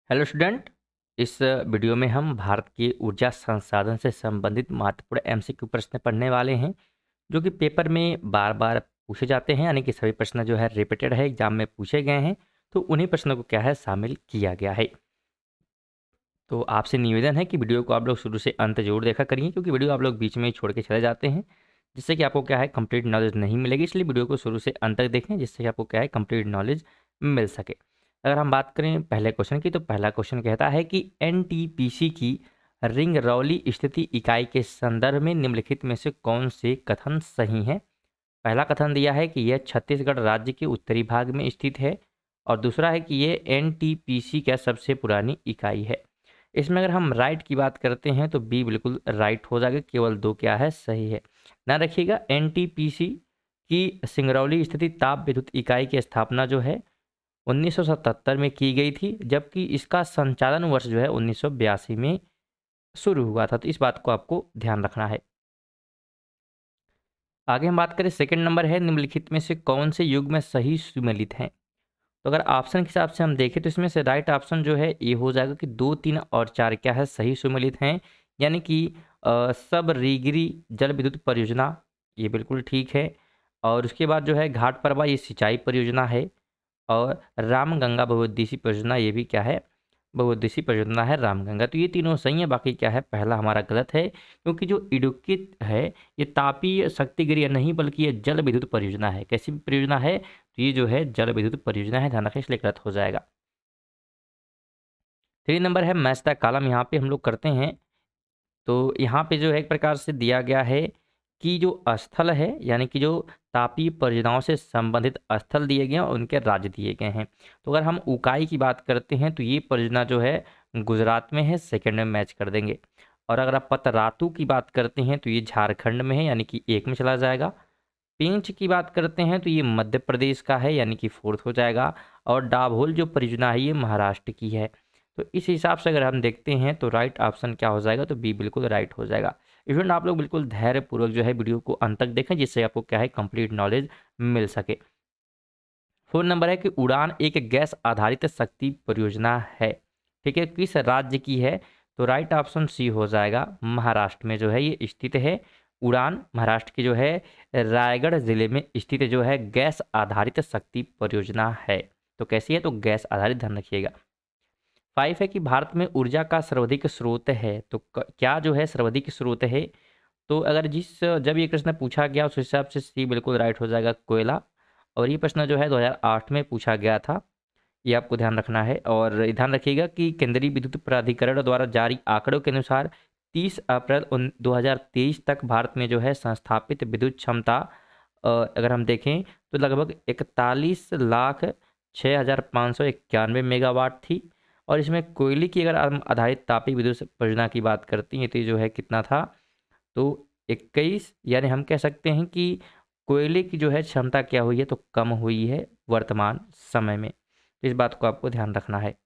Hello student. इस video में हम भारत के ऊर्जा संसाधन से संबंधित महत्वपूर्ण एमसीक्यू प्रश्न पढ़ने वाले हैं जो कि पेपर में बार बार पूछे जाते हैं, यानी कि सभी प्रश्न जो है रिपीटेड है, एग्जाम में पूछे गए हैं। तो उन्हीं प्रश्नों को क्या है शामिल किया गया है। तो आपसे निवेदन है कि वीडियो को आप लोग शुरू से अंत जरूर देखा करिए, क्योंकि वीडियो आप लोग बीच में ही छोड़ के चले जाते हैं जिससे कि आपको क्या है कंप्लीट नॉलेज नहीं मिलेगी। इसलिए वीडियो को शुरू से अंत तक देखें जिससे कि आपको क्या है कंप्लीट नॉलेज मिल सके। अगर हम बात करें पहले क्वेश्चन की, तो पहला क्वेश्चन कहता है कि एनटीपीसी की रिंगरौली स्थिति इकाई के संदर्भ में निम्नलिखित में से कौन से कथन सही हैं। पहला कथन दिया है कि यह छत्तीसगढ़ राज्य के उत्तरी भाग में स्थित है, और दूसरा है कि यह एनटीपीसी का सबसे पुरानी इकाई है। इसमें अगर हम राइट की बात करते हैं तो बी बिल्कुल राइट हो जाएगा, केवल दो क्या है सही है। ना रखिएगा, एनटीपीसी की सिंगरौली स्थित ताप विद्युत इकाई की स्थापना जो है 1977 में की गई थी, जबकि इसका संचालन वर्ष जो है 1982 में शुरू हुआ था। तो इस बात को आपको ध्यान रखना है। आगे हम बात करें, सेकंड नंबर है निम्नलिखित में से कौन से युग में सही सुमेलित हैं। तो अगर ऑप्शन के हिसाब से हम देखें तो इसमें से राइट ऑप्शन जो है ये हो जाएगा कि 2, 3 और 4 क्या है सही सुमेलित हैं, यानी कि सब रीगरी जल विद्युत परियोजना ये बिल्कुल ठीक है। और उसके बाद जो है घाट परवा ये सिंचाई परियोजना है, और रामगंगा बहुउद्देशीय परियोजना ये भी क्या है बहुउद्देशीय परियोजना है रामगंगा। तो ये तीनों सही है, बाकी क्या है पहला हमारा गलत है, क्योंकि जो इडुक्की है ये तापीय शक्ति गृह नहीं बल्कि ये जल विद्युत परियोजना है। कैसी परियोजना है, तो ये जो है जल विद्युत परियोजना है, ध्यान रखें, इसलिए गलत हो जाएगा। 3 नंबर है मैच द कॉलम, यहाँ पे हम लोग करते हैं। तो यहाँ पे जो है एक प्रकार से दिया गया है कि जो स्थल है, यानी कि जो तापीय परियोजनाओं से संबंधित स्थल दिए गए हैं और उनके राज्य दिए गए हैं। तो अगर हम उकाई की बात करते हैं तो ये परियोजना जो है गुजरात में है, सेकंड में मैच कर देंगे। और अगर आप पतरातू की बात करते हैं तो ये झारखंड में है, यानी कि एक में चला जाएगा। पेंच की बात करते हैं तो ये मध्य प्रदेश का है, यानी कि फोर्थ हो जाएगा। और डाभोल जो परियोजना है ये महाराष्ट्र की है। तो इस हिसाब से अगर हम देखते हैं तो राइट ऑप्शन क्या हो जाएगा, तो बी बिल्कुल राइट हो जाएगा। स्टूडेंट आप लोग बिल्कुल धैर्यपूर्वक जो है वीडियो को अंत तक देखें जिससे आपको क्या है कंप्लीट नॉलेज मिल सके। 4 नंबर है कि उड़ान एक गैस आधारित शक्ति परियोजना है, ठीक है, किस राज्य की है। तो राइट ऑप्शन सी हो जाएगा, महाराष्ट्र में जो है ये स्थित है। उड़ान महाराष्ट्र की जो है रायगढ़ जिले में स्थित जो है गैस आधारित शक्ति परियोजना है। तो कैसी है, तो गैस आधारित, ध्यान रखिएगा। 5 है कि भारत में ऊर्जा का सर्वाधिक स्रोत है, तो क्या जो है सर्वाधिक स्रोत है। तो अगर जब ये प्रश्न पूछा गया उस हिसाब से सी बिल्कुल राइट हो जाएगा, कोयला। और ये प्रश्न जो है 2008 में पूछा गया था, ये आपको ध्यान रखना है। और ध्यान रखिएगा कि केंद्रीय विद्युत प्राधिकरण द्वारा जारी आंकड़ों के अनुसार 30 अप्रैल 2023 तक भारत में जो है संस्थापित विद्युत क्षमता अगर हम देखें तो लगभग 41,06,591 मेगावाट थी। और इसमें कोयले की अगर हम आधारित तापीय विद्युत परियोजना की बात करती हैं तो ये जो है कितना था, तो 21, यानी हम कह सकते हैं कि कोयले की जो है क्षमता क्या हुई है, तो कम हुई है वर्तमान समय में। तो इस बात को आपको ध्यान रखना है।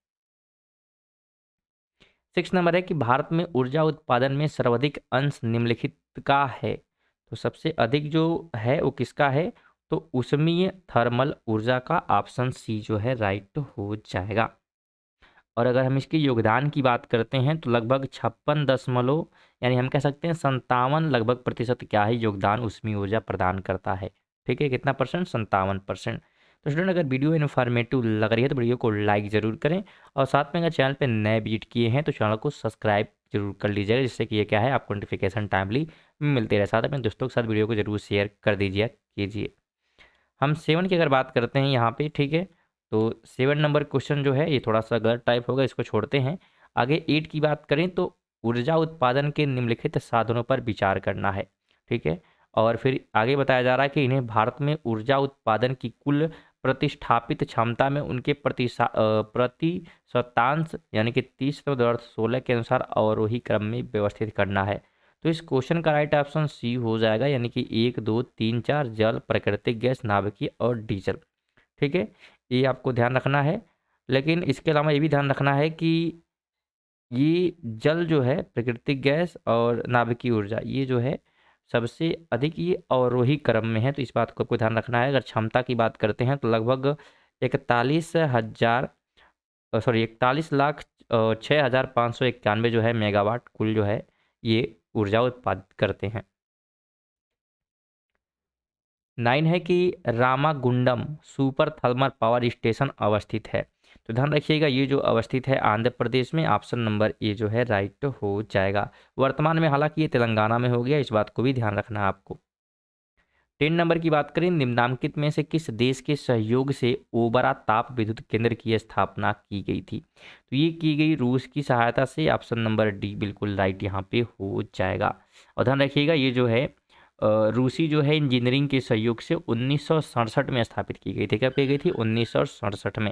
6 नंबर है कि भारत में ऊर्जा उत्पादन में सर्वाधिक अंश निम्नलिखित का है। तो सबसे अधिक जो है वो किसका है, तो ऊष्मीय थर्मल ऊर्जा का, ऑप्शन सी जो है राइट हो जाएगा। और अगर हम इसके योगदान की बात करते हैं तो लगभग 56 यानी हम कह सकते हैं 57 लगभग प्रतिशत क्या है योगदान ऊष्मीय ऊर्जा प्रदान करता है। ठीक है, कितना परसेंट, 57%। तो स्टूडेंट अगर वीडियो इन्फॉर्मेटिव लग रही है तो वीडियो को लाइक ज़रूर करें, और साथ में अगर चैनल पे नए विजिट किए हैं तो चैनल को सब्सक्राइब जरूर कर लीजिएगा, जिससे कि ये क्या है आपको नोटिफिकेशन टाइमली मिलते रहे। साथ अपने दोस्तों के साथ वीडियो को जरूर शेयर कर दीजिए कीजिए। हम 7 की अगर बात करते हैं यहाँ पे, ठीक है, तो 7 नंबर क्वेश्चन जो है ये थोड़ा सा गलत टाइप होगा, इसको छोड़ते हैं। आगे 8 की बात करें तो ऊर्जा उत्पादन के निम्नलिखित साधनों पर विचार करना है, ठीक है। और फिर आगे बताया जा रहा है कि इन्हें भारत में ऊर्जा उत्पादन की कुल प्रतिष्ठापित क्षमता में उनके प्रतिशतांश यानी कि 30/16 के अनुसार अवरोही क्रम में व्यवस्थित करना है। तो इस क्वेश्चन का राइट ऑप्शन सी हो जाएगा, यानी कि 1, 2, 3, 4 जल, प्राकृतिक गैस, नाभिकीय और डीजल। ठीक है, ये आपको ध्यान रखना है। लेकिन इसके अलावा ये भी ध्यान रखना है कि ये जल जो है, प्राकृतिक गैस और नाभिकीय ऊर्जा, ये जो है सबसे अधिक ये अवरोही क्रम में है। तो इस बात को आपको ध्यान रखना है। अगर क्षमता की बात करते हैं तो लगभग 41 लाख 6,591 जो है मेगावाट कुल जो है ये ऊर्जा उत्पादित करते हैं। 9 है कि Ramagundam super thermal power station अवस्थित है। तो ध्यान रखिएगा ये जो अवस्थित है आंध्र प्रदेश में, ऑप्शन नंबर ए जो है राइट हो जाएगा। वर्तमान में हालांकि ये तेलंगाना में हो गया, इस बात को भी ध्यान रखना है आपको। 10 नंबर की बात करें, निम्नांकित में से किस देश के सहयोग से ओबरा ताप विद्युत केंद्र की स्थापना की गई थी? तो ये की गई रूस की सहायता से, ऑप्शन नंबर डी बिल्कुल राइट यहाँ पे हो जाएगा। और ध्यान रखिएगा ये जो है रूसी जो है इंजीनियरिंग के सहयोग से 1967 में स्थापित की गई थी। कब की गई थी? 1967 में।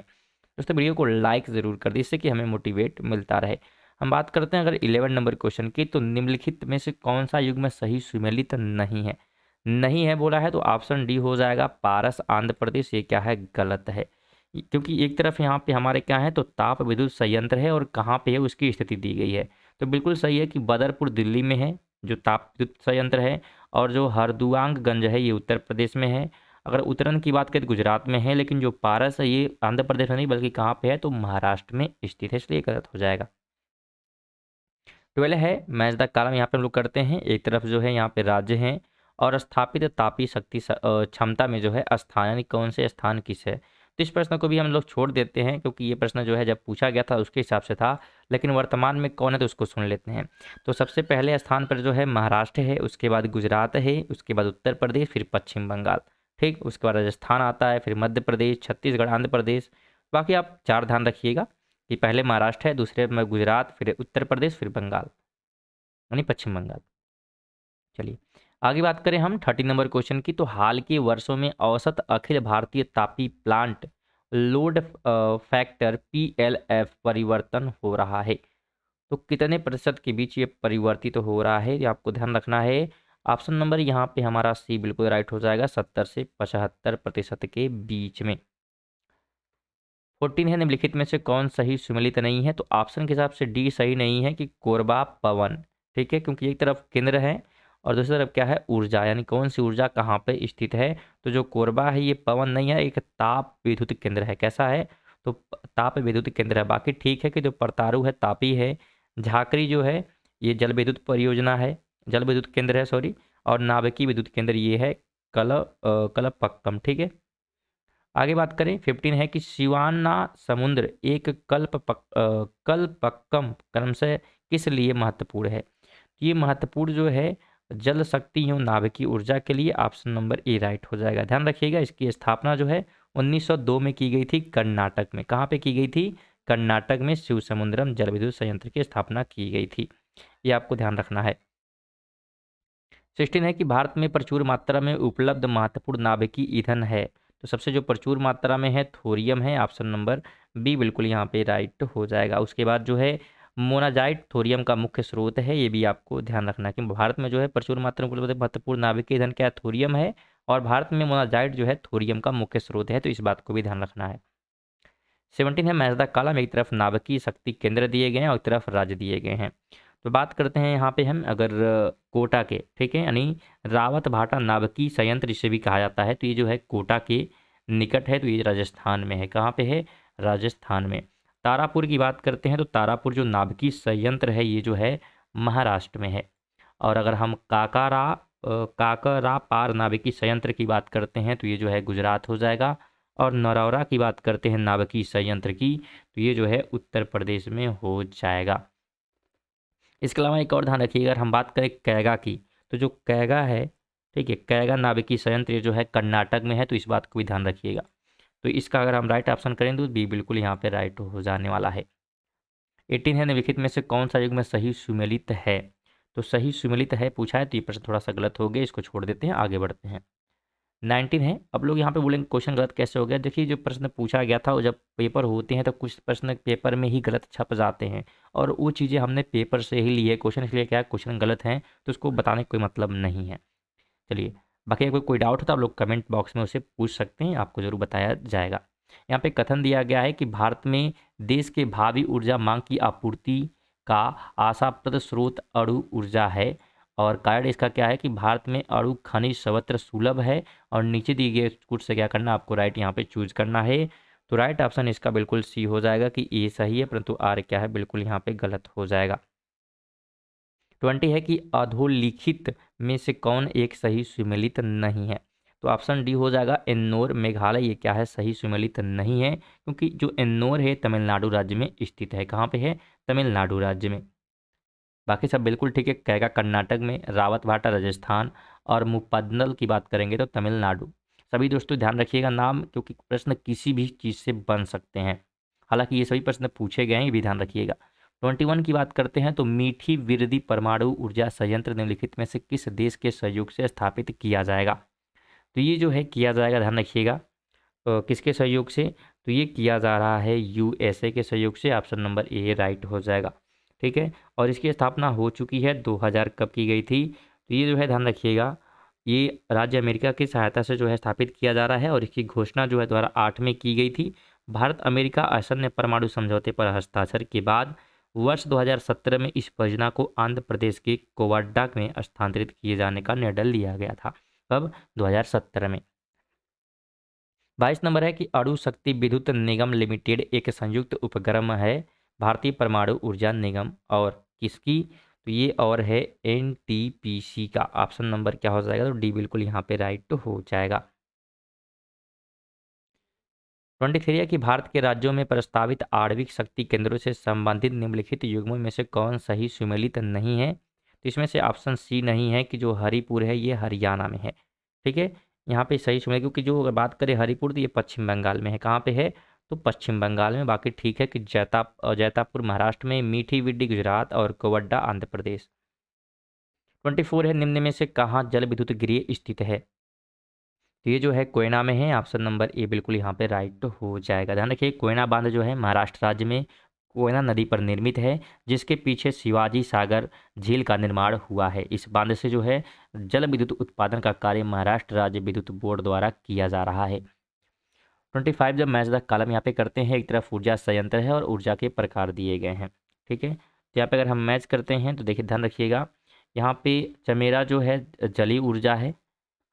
दोस्तों वीडियो को लाइक ज़रूर कर दीजिए, इससे कि हमें मोटिवेट मिलता रहे। हम बात करते हैं अगर 11 नंबर क्वेश्चन की, तो निम्नलिखित में से कौन सा युग्म सही सुमेलित नहीं है? नहीं है बोला है तो ऑप्शन डी हो जाएगा, पारस आंध्र प्रदेश। ये क्या है? गलत है, क्योंकि एक तरफ यहाँ पे हमारे क्या है तो ताप विद्युत संयंत्र है और कहाँ पे है उसकी स्थिति दी गई है। तो बिल्कुल सही है कि बदरपुर दिल्ली में है जो ताप विद्युत संयंत्र है, और जो हरदुआंगगंज है ये उत्तर प्रदेश में है। अगर उत्तरायण की बात करें तो गुजरात में है, लेकिन जो पारस है ये आंध्र प्रदेश में नहीं बल्कि कहाँ पे है तो महाराष्ट्र में स्थित है, इसलिए गलत हो जाएगा। 12 है मैच द कॉलम। यहाँ पे हम लोग करते हैं, एक तरफ जो है यहाँ पे राज्य हैं और स्थापित तापी शक्ति क्षमता में जो है स्थान, यानी कौन से स्थान किस है। तो इस प्रश्न को भी हम लोग छोड़ देते हैं, क्योंकि ये प्रश्न जो है जब पूछा गया था उसके हिसाब से था, लेकिन वर्तमान में कौन है तो उसको सुन लेते हैं। तो सबसे पहले स्थान पर जो है महाराष्ट्र है, उसके बाद गुजरात है, उसके बाद उत्तर प्रदेश, फिर पश्चिम बंगाल, ठीक। उसके बाद राजस्थान आता है, फिर मध्य प्रदेश, छत्तीसगढ़, आंध्र प्रदेश। बाकी आप 4 ध्यान रखिएगा कि पहले महाराष्ट्र है, दूसरे में गुजरात, फिर उत्तर प्रदेश, फिर बंगाल यानी पश्चिम बंगाल। चलिए आगे बात करें हम 30 नंबर क्वेश्चन की, तो हाल के वर्षों में औसत Akhil Bharatiya Tapi plant load factor PLF परिवर्तन हो रहा है। तो कितने प्रतिशत के बीच ये परिवर्तित हो रहा है, ये आपको ध्यान रखना है। ऑप्शन नंबर यहाँ पे हमारा सी बिल्कुल राइट हो जाएगा, 70 से 75% के बीच में। 14 है निम्नलिखित में से कौन सही सुमेलित नहीं है? तो ऑप्शन के हिसाब से डी सही नहीं है कि कोरबा पवन, ठीक है, क्योंकि एक तरफ केंद्र है और दूसरी तरफ क्या है ऊर्जा, यानी कौन सी ऊर्जा कहाँ पे स्थित है। तो जो कोरबा है ये पवन नहीं है, एक ताप विद्युत केंद्र है। कैसा है? तो ताप विद्युत केंद्र है। बाकी ठीक है कि जो परतारू है तापी है, झाकरी जो है ये जल विद्युत परियोजना है, जल विद्युत केंद्र है सॉरी, और नाभिकीय विद्युत केंद्र ये है कलपक्कम, ठीक है। आगे बात करें 15 है कि शिवाना समुद्र एक कल्पक्कम क्रम से किस लिए महत्वपूर्ण है? ये महत्वपूर्ण जो है जल शक्ति एवं नाभिकीय ऊर्जा के लिए, ऑप्शन नंबर ए राइट हो जाएगा। ध्यान रखिएगा इसकी स्थापना जो है 1902 में की गई थी कर्नाटक में। कहाँ पे की गई थी? कर्नाटक में शिवसमुद्रम जल विद्युत संयंत्र की स्थापना की गई थी, ये आपको ध्यान रखना है। 16 है कि भारत में प्रचुर मात्रा में उपलब्ध महत्वपूर्ण नाभिकीय ईंधन है। तो सबसे जो प्रचुर मात्रा में है थोरियम है, ऑप्शन नंबर बी बिल्कुल यहाँ पे राइट हो जाएगा। उसके बाद जो है मोनाजाइट थोरियम का मुख्य स्रोत है, ये भी आपको ध्यान रखना है कि भारत में जो है प्रचुर मात्रा में उपलब्ध महत्वपूर्ण नाभिकीय ईंधन क्या है? थोरियम है, और भारत में मोनाजाइट जो है थोरियम का मुख्य स्रोत है, तो इस बात को भी ध्यान रखना है। 17 है मैच द कॉलम। एक तरफ नाभिकीय शक्ति केंद्र दिए गए हैं और एक तरफ राज्य दिए गए हैं। तो बात करते हैं यहाँ पे हम अगर कोटा के, ठीक है, यानी रावत भाटा नाभिकीय संयंत्र जिसे भी कहा जाता है, तो ये जो है कोटा के निकट है, तो ये राजस्थान में है। कहाँ पे है? राजस्थान में। तारापुर की बात करते हैं तो तारापुर जो नाभिकीय संयंत्र है ये जो है महाराष्ट्र में है। और अगर हम काकरा पार नाभिकीय संयंत्र की बात करते हैं तो ये जो है गुजरात हो जाएगा। और नरौरा की बात करते हैं नाभिकीय संयंत्र की, तो ये जो है उत्तर प्रदेश में हो जाएगा। इसके अलावा एक और ध्यान रखिएगा, अगर हम बात करें कैगा की, तो जो कैगा है, ठीक है, कैगा नाभिकीय संयंत्र ये जो है कर्नाटक में है, तो इस बात को भी ध्यान रखिएगा। तो इसका अगर हम राइट ऑप्शन करें तो बी बिल्कुल यहाँ पे राइट हो जाने वाला है। 18 है निम्नलिखित में से कौन सा युग्म सही सुमेलित है? तो सही सुमेलित है पूछा है, तो ये प्रश्न थोड़ा सा गलत हो गया, इसको छोड़ देते हैं, आगे बढ़ते हैं। 19 है। अब लोग यहाँ पे बोलेंगे क्वेश्चन गलत कैसे हो गया? देखिए जो प्रश्न पूछा गया था वो जब पेपर होते हैं तो कुछ प्रश्न पेपर में ही गलत छप जाते हैं, और वो चीज़ें हमने पेपर से ही ली है क्वेश्चन, इसलिए क्या क्वेश्चन गलत हैं तो उसको बताने का कोई मतलब नहीं है। चलिए बाकी अगर कोई डाउट हो तो आप लोग कमेंट बॉक्स में उसे पूछ सकते हैं, आपको जरूर बताया जाएगा। यहाँ पे कथन दिया गया है कि भारत में देश के भावी ऊर्जा मांग की आपूर्ति का आशाप्रद स्रोत अणु ऊर्जा है, और कारण इसका क्या है कि भारत में अणु खनिज सर्वत्र सुलभ है। और नीचे दिए गए कुछ से क्या करना आपको राइट यहाँ पे चूज करना है। तो राइट ऑप्शन इसका बिल्कुल सी हो जाएगा कि ए सही है, परंतु आर क्या है, बिल्कुल यहाँ पे गलत हो जाएगा। 20 है कि अधोलिखित में से कौन एक सही सुमेलित नहीं है। तो ऑप्शन डी हो जाएगा एन्नोर मेघालय, ये क्या है, सही सुमेलित नहीं है, क्योंकि जो एन्नोर है तमिलनाडु राज्य में स्थित है। कहाँ पे है, तमिलनाडु राज्य में। बाकी सब बिल्कुल ठीक है। कैगा कर्नाटक में, रावतभाटा राजस्थान और मुप्पदनल की बात करेंगे तो तमिलनाडु। सभी दोस्तों ध्यान रखिएगा नाम, क्योंकि प्रश्न किसी भी चीज़ से बन सकते हैं, हालांकि ये सभी प्रश्न पूछे गए हैं, ये भी ध्यान रखिएगा। 21 की बात करते हैं तो मीठी विरदी परमाणु ऊर्जा संयंत्र निम्नलिखित में से किस देश के सहयोग से स्थापित किया जाएगा। तो ये जो है किया जाएगा, ध्यान रखिएगा किसके सहयोग से, तो ये किया जा रहा है यूएसए के सहयोग से। ऑप्शन नंबर ए राइट हो जाएगा। ठीक है, और इसकी स्थापना हो चुकी है 2000 कब की गई थी, तो ये जो है ध्यान रखिएगा, ये राज्य अमेरिका की सहायता से जो है स्थापित किया जा रहा है, और इसकी घोषणा जो है 2008 में की गई थी। भारत अमेरिका आसन्न परमाणु समझौते पर हस्ताक्षर के बाद वर्ष 2017 में इस परियोजना को आंध्र प्रदेश के कोवाड्डा में स्थानांतरित किए जाने का निर्णय लिया गया था। कब, 2017 में। 22 नंबर है कि अणु शक्ति विद्युत निगम लिमिटेड एक संयुक्त उपक्रम है भारतीय परमाणु ऊर्जा निगम और किसकी, तो ये और है एनटीपीसी का। ऑप्शन नंबर क्या हो जाएगा, तो डी बिल्कुल यहाँ पे राइट हो जाएगा। 23 है कि भारत के राज्यों में प्रस्तावित आणविक शक्ति केंद्रों से संबंधित निम्नलिखित युग्मों में से कौन सही सुमेलित नहीं है। तो इसमें से ऑप्शन सी नहीं है कि जो हरिपुर है ये हरियाणा में है। ठीक है, यहाँ पे सही सुमेलित, क्योंकि जो अगर बात करें हरिपुर तो ये पश्चिम बंगाल में है। कहाँ पे है, तो पश्चिम बंगाल में। बाकी ठीक है कि जैतापुर महाराष्ट्र में, मीठी विड्डी गुजरात और कोवड्डा आंध्र प्रदेश। 24 है निम्न में से कहाँ जल विद्युत गृह स्थित है। तो ये जो है कोयना में है। ऑप्शन नंबर ए बिल्कुल यहाँ पे राइट हो जाएगा। ध्यान रखिए कोयना बांध जो है महाराष्ट्र राज्य में कोयना नदी पर निर्मित है, जिसके पीछे शिवाजी सागर झील का निर्माण हुआ है। इस बांध से जो है जल विद्युत उत्पादन का कार्य महाराष्ट्र राज्य विद्युत बोर्ड द्वारा किया जा रहा है। 25 जब मैच द कॉलम यहाँ पे करते हैं, एक तरफ ऊर्जा संयंत्र है और ऊर्जा के प्रकार दिए गए हैं। ठीक है, तो यहाँ पे अगर हम मैच करते हैं तो देखिए ध्यान रखिएगा, यहाँ पे चमेरा जो है जलीय ऊर्जा है।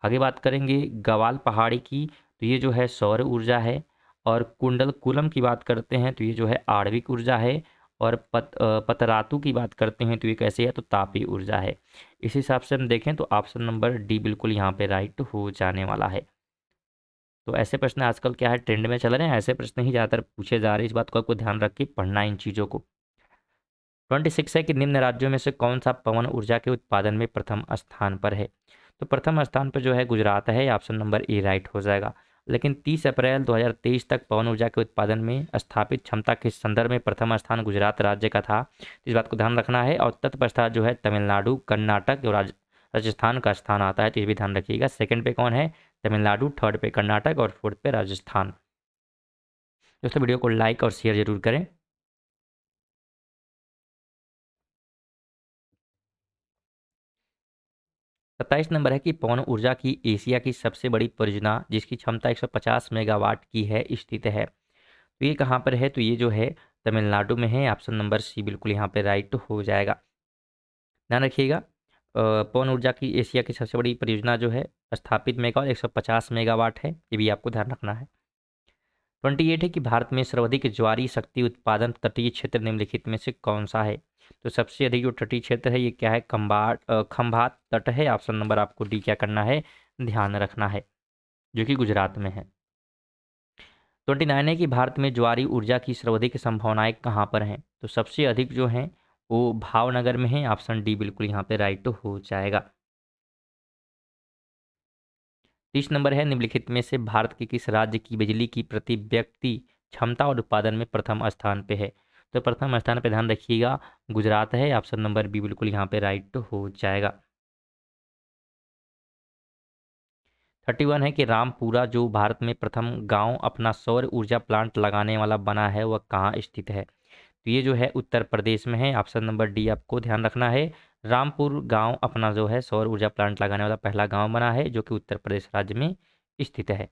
आगे बात करेंगे गवाल पहाड़ी की, तो ये जो है सौर ऊर्जा है। और कुंडल कुलम की बात करते हैं तो ये जो है आणविक ऊर्जा है। और पतरातु की बात करते हैं तो ये कैसे है, तो तापीय ऊर्जा है। इस हिसाब से हम देखें तो ऑप्शन नंबर डी बिल्कुल यहाँ पे राइट हो जाने वाला है। तो ऐसे प्रश्न आजकल क्या है, ट्रेंड में चल रहे हैं, ऐसे प्रश्न ही ज़्यादातर पूछे जा रहे हैं। इस बात को आपको ध्यान रख के पढ़ना है इन चीज़ों को। 26 है कि निम्न राज्यों में से कौन सा पवन ऊर्जा के उत्पादन में प्रथम स्थान पर है। तो प्रथम स्थान पर जो है गुजरात है। ऑप्शन नंबर ए राइट हो जाएगा। लेकिन 30 अप्रैल 2023 तक पवन ऊर्जा के उत्पादन में स्थापित क्षमता के संदर्भ में प्रथम स्थान गुजरात राज्य का था। इस बात को ध्यान रखना है। और तत्पश्चात जो है तमिलनाडु, कर्नाटक और राजस्थान का स्थान आता है, तो ये भी ध्यान रखिएगा। सेकंड पे कौन है, तमिलनाडु, थर्ड पे कर्नाटक और फोर्थ पे राजस्थान। दोस्तों वीडियो को लाइक और शेयर जरूर करें। 27 नंबर है कि पवन ऊर्जा की एशिया की सबसे बड़ी परियोजना जिसकी क्षमता 150 मेगावाट की है स्थित है। तो ये कहाँ पर है, तो ये जो है तमिलनाडु में है। ऑप्शन नंबर सी बिल्कुल यहाँ पे राइट हो जाएगा। ध्यान रखिएगा पवन ऊर्जा की एशिया की सबसे बड़ी परियोजना जो है स्थापित मेगावाट 150 मेगावाट है, ये भी आपको ध्यान रखना है। 28 है कि भारत में सर्वाधिक ज्वारी शक्ति उत्पादन तटीय क्षेत्र निम्नलिखित में से कौन सा है। तो सबसे अधिक जो तटीय क्षेत्र है ये क्या है, खंभात तट है। ऑप्शन नंबर आपको डी क्या करना है, ध्यान रखना है, जो कि गुजरात में है। 29 है कि भारत में ज्वारी ऊर्जा की सर्वाधिक संभावनाएं कहाँ पर हैं। तो सबसे अधिक जो हैं वो भावनगर में है। ऑप्शन डी बिल्कुल यहाँ पे राइट हो जाएगा। 30 नंबर है निम्नलिखित में से भारत के किस राज्य की बिजली की प्रति व्यक्ति क्षमता और उत्पादन में प्रथम स्थान पे है। तो प्रथम स्थान पे ध्यान रखिएगा गुजरात है। ऑप्शन नंबर बी बिल्कुल यहाँ पे राइट हो जाएगा। 31 है कि रामपुरा जो भारत में प्रथम गांव अपना सौर ऊर्जा प्लांट लगाने वाला बना है वह कहाँ स्थित है। तो ये जो है उत्तर प्रदेश में है। ऑप्शन नंबर डी आपको ध्यान रखना है। रामपुर गांव अपना जो है सौर ऊर्जा प्लांट लगाने वाला पहला गांव बना है, जो कि उत्तर प्रदेश राज्य में स्थित है।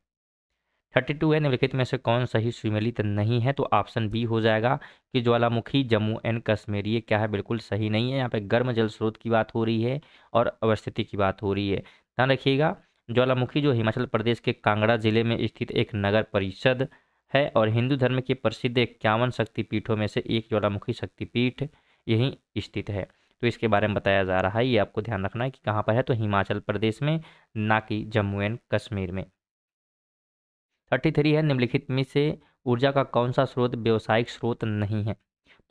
32 है निम्नलिखित में से कौन सही सुमेलित नहीं है। तो ऑप्शन बी हो जाएगा कि ज्वालामुखी जम्मू एंड कश्मीर, ये क्या है, बिल्कुल सही नहीं है। यहाँ पे गर्म जल स्रोत की बात हो रही है और अवस्थिति की बात हो रही है। ध्यान रखिएगा ज्वालामुखी जो हिमाचल प्रदेश के कांगड़ा जिले में स्थित एक नगर परिषद है और हिंदू धर्म के प्रसिद्ध 51 शक्तिपीठों में से एक ज्वालामुखी शक्तिपीठ यहीं स्थित है। तो इसके बारे में बताया जा रहा है, ये आपको ध्यान रखना है कि कहाँ पर है, तो हिमाचल प्रदेश में, ना कि जम्मू एंड कश्मीर में। 33 है, निम्नलिखित में से ऊर्जा का कौन सा स्रोत व्यावसायिक स्रोत नहीं है?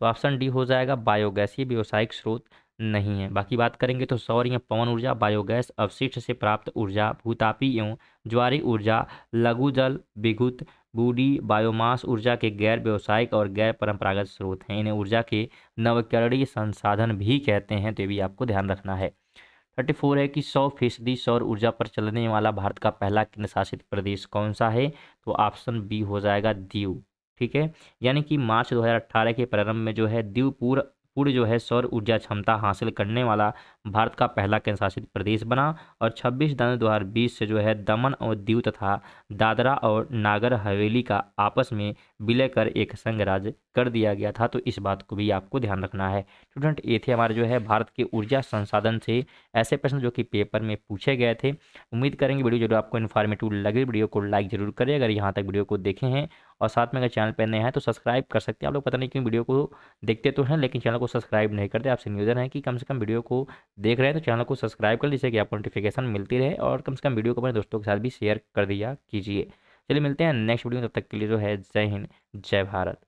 तो ऑप्शन डी हो जाएगा बायोगैस, ये व्यावसायिक स्रोत नहीं है। बाकी बात करेंगे तो सौर या पवन ऊर्जा, बायोगैस, अपशिष्ट से प्राप्त ऊर्जा, भूतापी एवं ज्वारी ऊर्जा, लघु जल विद्युत, बूढ़ी बायोमास ऊर्जा के गैर व्यावसायिक और गैर परंपरागत स्रोत हैं। इन्हें ऊर्जा के नवकरणीय संसाधन भी कहते हैं, तो ये भी आपको ध्यान रखना है। 34 है कि 100% सौर ऊर्जा पर चलने वाला भारत का पहला केंद्र शासित प्रदेश कौन सा है? तो ऑप्शन बी हो जाएगा दीव। ठीक है, यानी कि मार्च 2018 के प्रारंभ में जो है दीव पूर्ण पूर्ण जो है सौर ऊर्जा क्षमता हासिल करने वाला भारत का पहला केंद्र शासित प्रदेश बना और 26 जनवरी 2020 से जो है दमन और दीव तथा दादरा और नागर हवेली का आपस में विलय कर एक संघ राज्य कर दिया गया था। तो इस बात को भी आपको ध्यान रखना है। स्टूडेंट, ये थे हमारे जो है भारत के ऊर्जा संसाधन से ऐसे प्रश्न जो कि पेपर में पूछे गए थे। उम्मीद करेंगे वीडियो जरूर आपको इन्फॉर्मेटिव लगे, वीडियो को लाइक जरूर करें अगर यहाँ तक वीडियो को देखे हैं, और साथ में अगर चैनल पर नए हैं तो सब्सक्राइब कर सकते हैं। आप लोग पता नहीं क्यों वीडियो को देखते तो हैं लेकिन चैनल को सब्सक्राइब नहीं करते। आपसे निवेदन है कि कम से कम वीडियो को देख रहे हैं तो चैनल को सब्सक्राइब कर लीजिए, कि आपको नोटिफिकेशन मिलती रहे, और कम से कम वीडियो को अपने दोस्तों के साथ भी शेयर कर दिया कीजिए। चलिए मिलते हैं नेक्स्ट वीडियो में, तब तक के लिए जो है जय हिंद जय भारत।